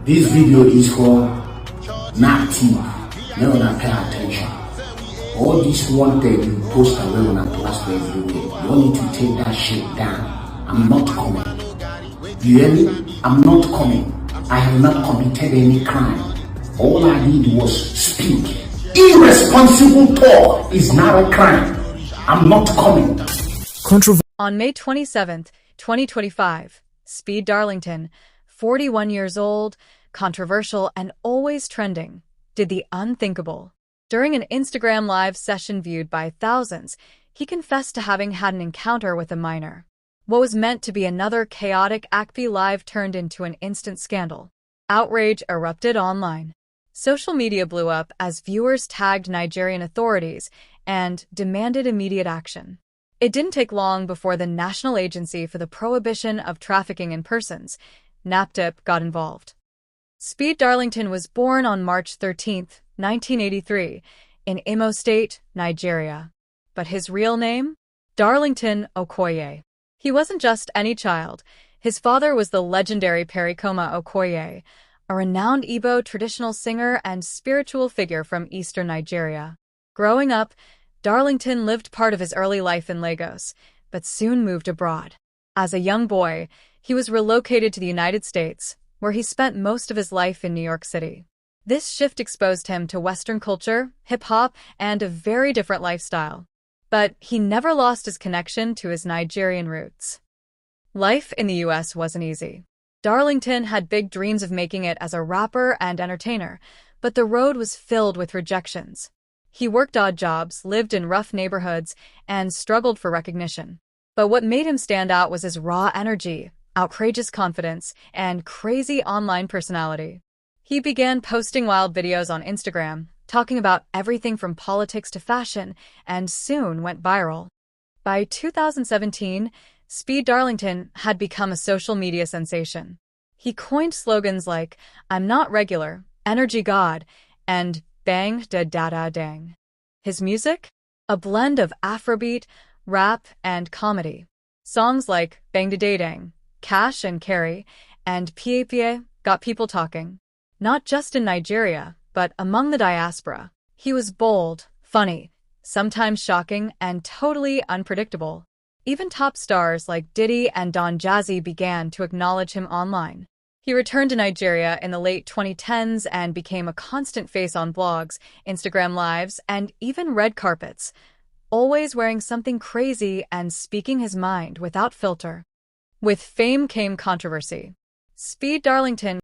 This video is for Native. May wanna pay attention. All this wanted you post away on a plaster everywhere. You all need to take that shit down. I'm not coming. You hear me? I'm not coming. I have not committed any crime. All I did was speak. Irresponsible talk is not a crime. I'm not coming. On May 27th, 2025, Speed Darlington, 41 years old, controversial and always trending, did the unthinkable. During an Instagram Live session viewed by thousands, he confessed to having had an encounter with a minor. What was meant to be another chaotic ACV Live turned into an instant scandal. Outrage erupted online. Social media blew up as viewers tagged Nigerian authorities and demanded immediate action. It didn't take long before the National Agency for the Prohibition of Trafficking in Persons, NAPTIP, got involved. Speed Darlington was born on March 13, 1983, in Imo State, Nigeria. But his real name? Darlington Okoye. He wasn't just any child. His father was the legendary Pericoma Okoye, a renowned Igbo traditional singer and spiritual figure from eastern Nigeria. Growing up, Darlington lived part of his early life in Lagos, but soon moved abroad. As a young boy, he was relocated to the United States, where he spent most of his life in New York City. This shift exposed him to Western culture, hip-hop, and a very different lifestyle. But he never lost his connection to his Nigerian roots. Life in the U.S. wasn't easy. Darlington had big dreams of making it as a rapper and entertainer, but the road was filled with rejections. He worked odd jobs, lived in rough neighborhoods, and struggled for recognition. But what made him stand out was his raw energy, outrageous confidence, and crazy online personality. He began posting wild videos on Instagram, talking about everything from politics to fashion, and soon went viral. By 2017, Speed Darlington had become a social media sensation. He coined slogans like, "I'm not regular," "Energy God," and "Bang da da da dang." His music? A blend of Afrobeat, rap, and comedy. Songs like "Bang da da dang," "Cash and Carry," and "Pie Pie" got people talking. Not just in Nigeria, but among the diaspora. He was bold, funny, sometimes shocking, and totally unpredictable. Even top stars like Diddy and Don Jazzy began to acknowledge him online. He returned to Nigeria in the late 2010s and became a constant face on blogs, Instagram Lives, and even red carpets, always wearing something crazy and speaking his mind without filter. With fame came controversy. Speed Darlington